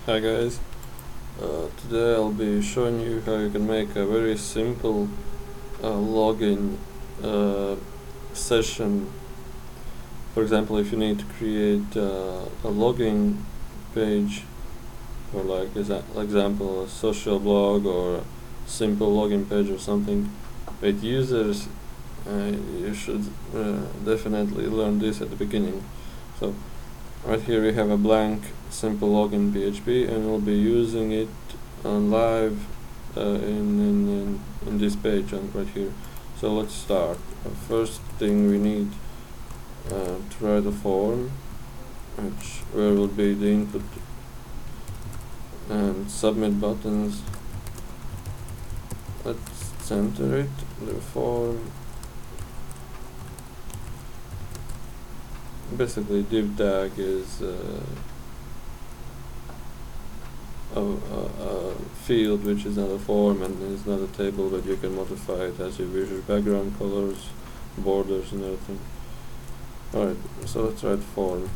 Hi guys, today I'll be showing you how you can make a very simple login session. For example, if you need to create a login page or like example a social blog or a simple login page or something with users, you should definitely learn this at the beginning. So right here we have a blank simple login PHP, and we'll be using it on live in this page right here. So let's start. First thing we need to write a form, where will be the input and submit buttons. Let's center it, the form. Basically div tag is a field which is not a form and is not a table, but you can modify it as you wish, background colors, borders and everything. Alright, so let's write form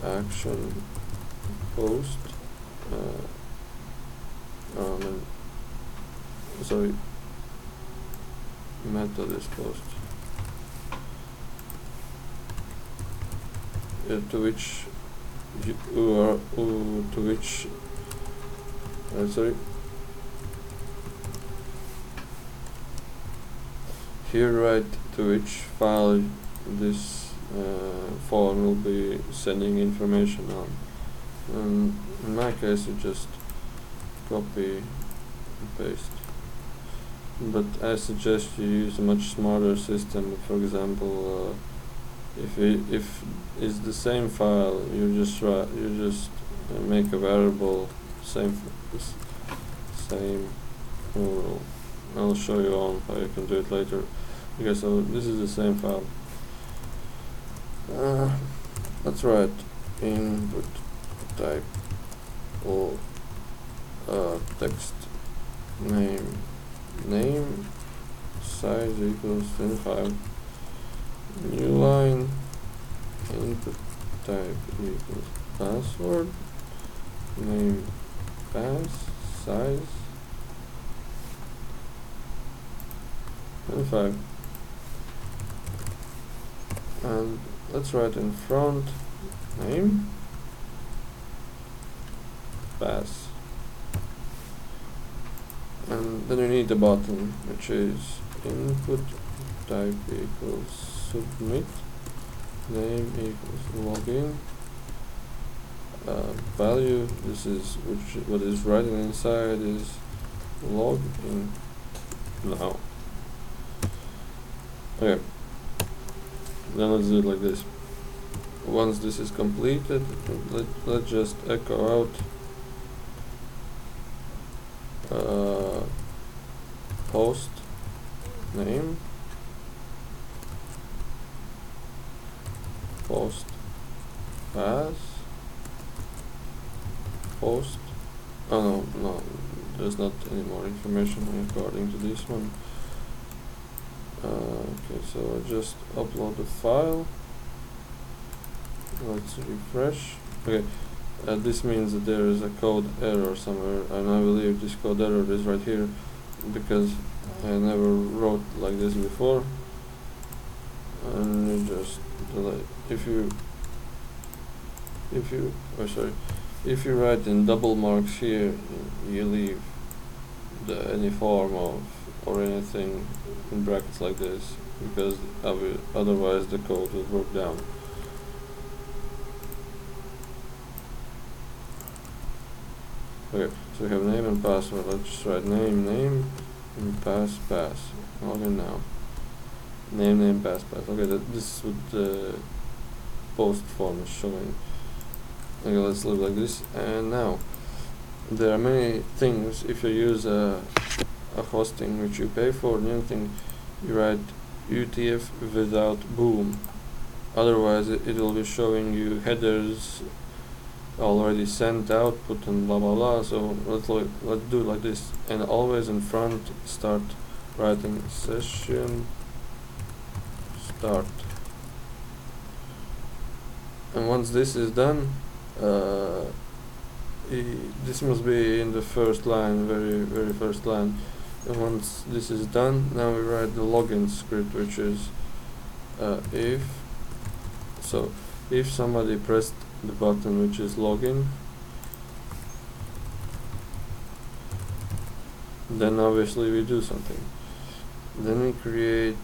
action post sorry, method is post, to which here write to which file this form will be sending information on. And in my case you just copy and paste, but I suggest you use a much smarter system. For example, if it's the same file, you just make a variable same URL. I'll show you on how you can do it later. Okay, so this is the same file. Let's write input type or text name size equals 25. New line, input type equals password, name pass, size 25. And let's write in front name pass, and then we need a button which is input type equals submit, name equals login, value, this is what is written inside is login now. Okay, then let's do it like this. Once this is completed, let's just echo out post name, post pass, post, oh no, there's not any more information according to this one. Okay, so I just upload the file. Let's refresh. Okay, this means that there is a code error somewhere, and I believe this code error is right here because I never wrote like this before. And you just delete. If you write in double marks here, you leave any form of or anything in brackets like this, because otherwise the code will break down. Okay, so we have name and password. Let's just write name and pass. Login now. Name pass. Okay, this is what the post form is showing. Okay, let's leave like this. And now there are many things. If you use a hosting which you pay for, new thing, you write UTF without boom. Otherwise it will be showing you headers already sent output and blah blah blah. So let's do it like this, and always in front start writing session start. And once this is done, uh, this must be in the first line, very first line. And once this is done, now we write the login script, which is if somebody pressed the button which is login, then obviously we do something. Then we create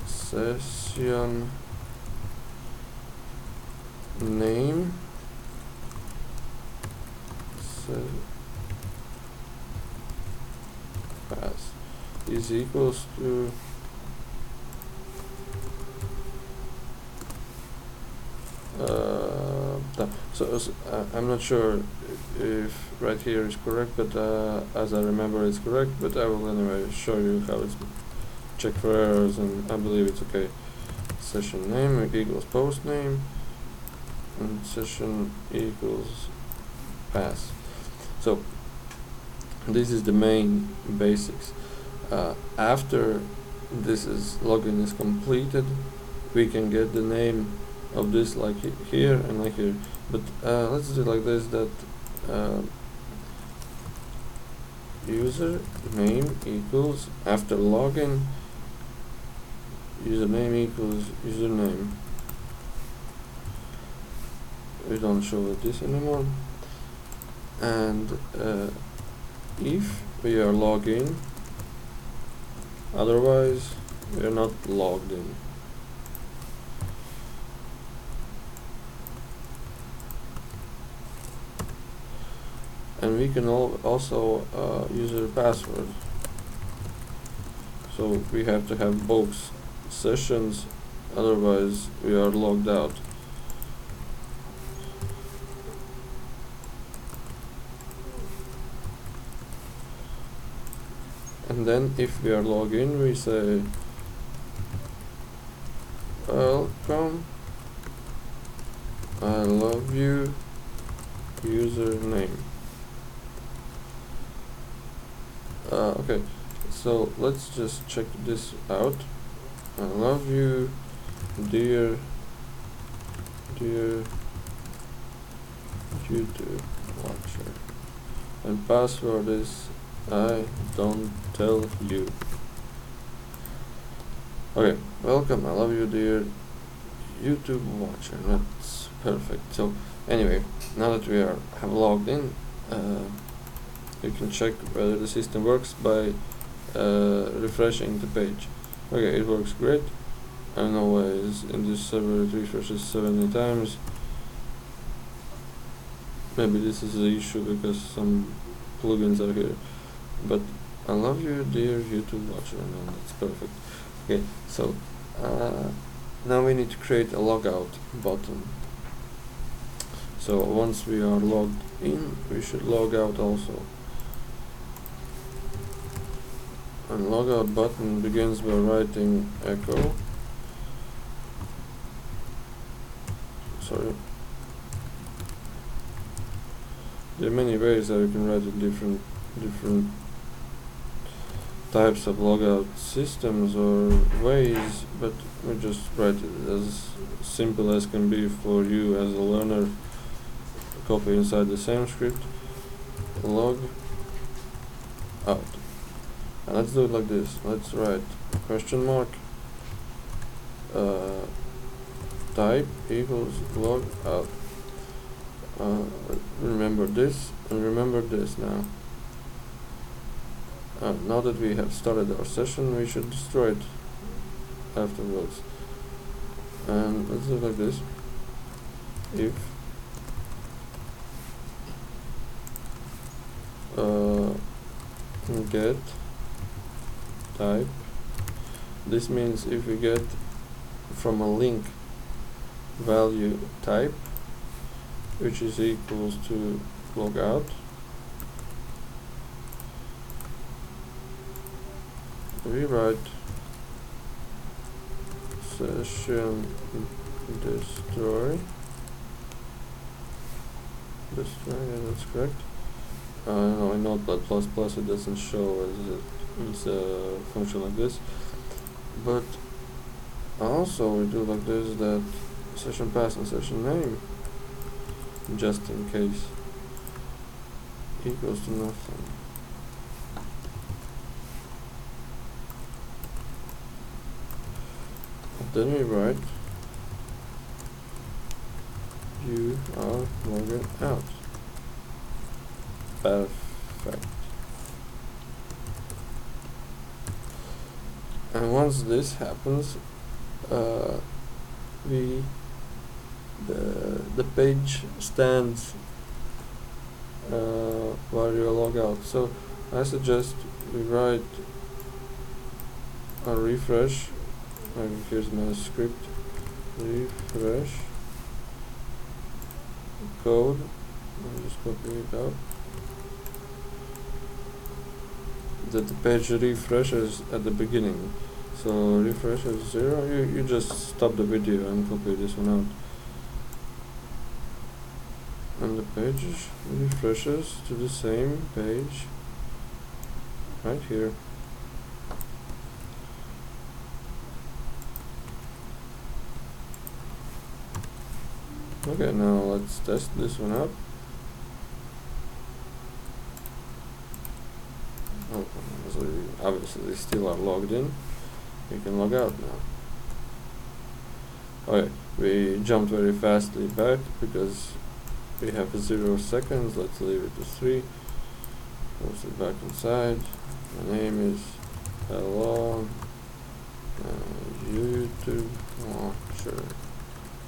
session name pass is equals to I'm not sure if right here is correct, but as I remember it's correct, but I will anyway show you how it's check for errors, and I believe it's okay. Session name equals post name and session equals pass. So this is the main basics. After this login is completed, we can get the name of this like here and like here, but let's do it like this, that user name equals, after login, username equals username. We don't show this anymore. And if we are logged in, otherwise we are not logged in. And we can also use a password. So we have to have both sessions, otherwise we are logged out. And then if we are logged in, we say welcome, I love you, username. Okay, so let's just check this out. I love you, dear YouTube watcher, and password is I don't tell you. Okay, welcome, I love you, dear YouTube watcher. That's perfect. So anyway, now that we have logged in, you can check whether the system works by refreshing the page. Okay, it works great. I don't know why in this server it refreshes 70 times. Maybe this is the issue because some plugins are here. But I love you, dear YouTube watcher, and that's perfect. Okay, so now we need to create a logout button. So once we are logged in, we should log out also. And logout button begins by writing echo. Sorry. There are many ways that you can write it, different types of logout systems or ways, but we just write it as simple as can be for you as a learner. Copy inside the same script, log out. And let's do it like this. Let's write question mark type equals log out. Remember this and remember this now. Now that we have started our session, we should destroy it afterwards. And let's do it like this. If get type, this means if we get from a link value type, which is equals to logout, we write session destroy, yeah, that's correct. No, in Notepad++ it doesn't show as it's a function like this, but also we do like this, that session pass and session name, just in case, equals to nothing. Then we write you are logging out. Perfect. And once this happens, the page stands while you log out. So I suggest we write a refresh. Here's my script. Refresh code. I'll just copy it out. That the page refreshes at the beginning. So refresh is 0. You just stop the video and copy this one out. And the page refreshes to the same page right here. Okay, now let's test this one out. Oh, so we obviously still are logged in. We can log out now. Okay, we jumped very fastly back because we have 0 seconds. Let's leave it to 3. Post it back inside. My name is hello YouTube launcher.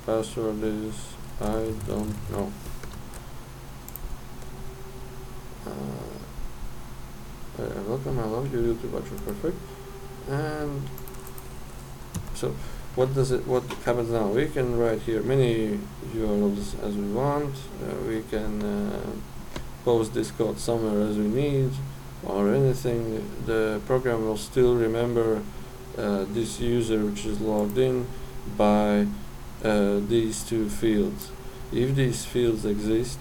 Password is I don't know. Welcome, I love you, YouTube launcher. Perfect. And so what happens now? We can write here many URLs as we want. We can post this code somewhere as we need, or anything. The program will still remember this user which is logged in by these 2 fields. If these fields exist,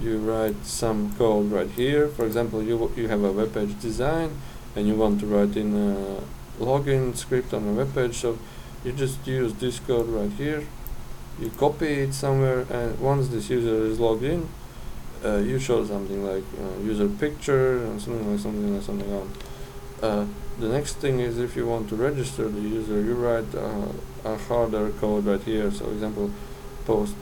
you write some code right here. For example, you have a web page design and you want to write in a login script on a web page, so you just use this code right here. You copy it somewhere, and once this user is logged in, you show something like user picture and something on. The next thing is, if you want to register the user, you write a harder code right here. So, example, post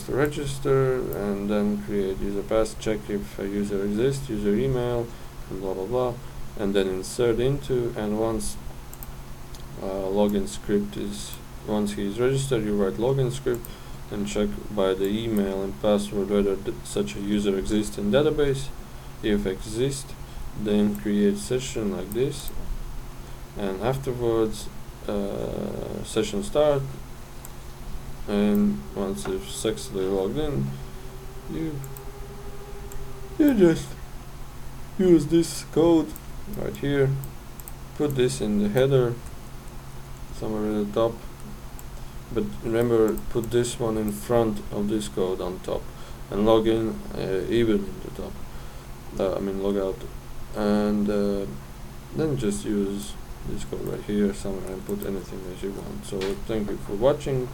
register, and then create user pass, check if a user exists, user email, and blah blah blah, and then insert into. And once login script is, once he is registered, you write login script and check by the email and password whether such a user exists in database. If exist, then create session like this, and afterwards session start. And once you've successfully logged in, you just use this code right here, put this in the header somewhere at the top, but remember, put this one in front of this code on top, and log in even in the top. Log out, and then just use this code right here somewhere and put anything as you want. So thank you for watching.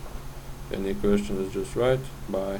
Any questions, just write. Bye.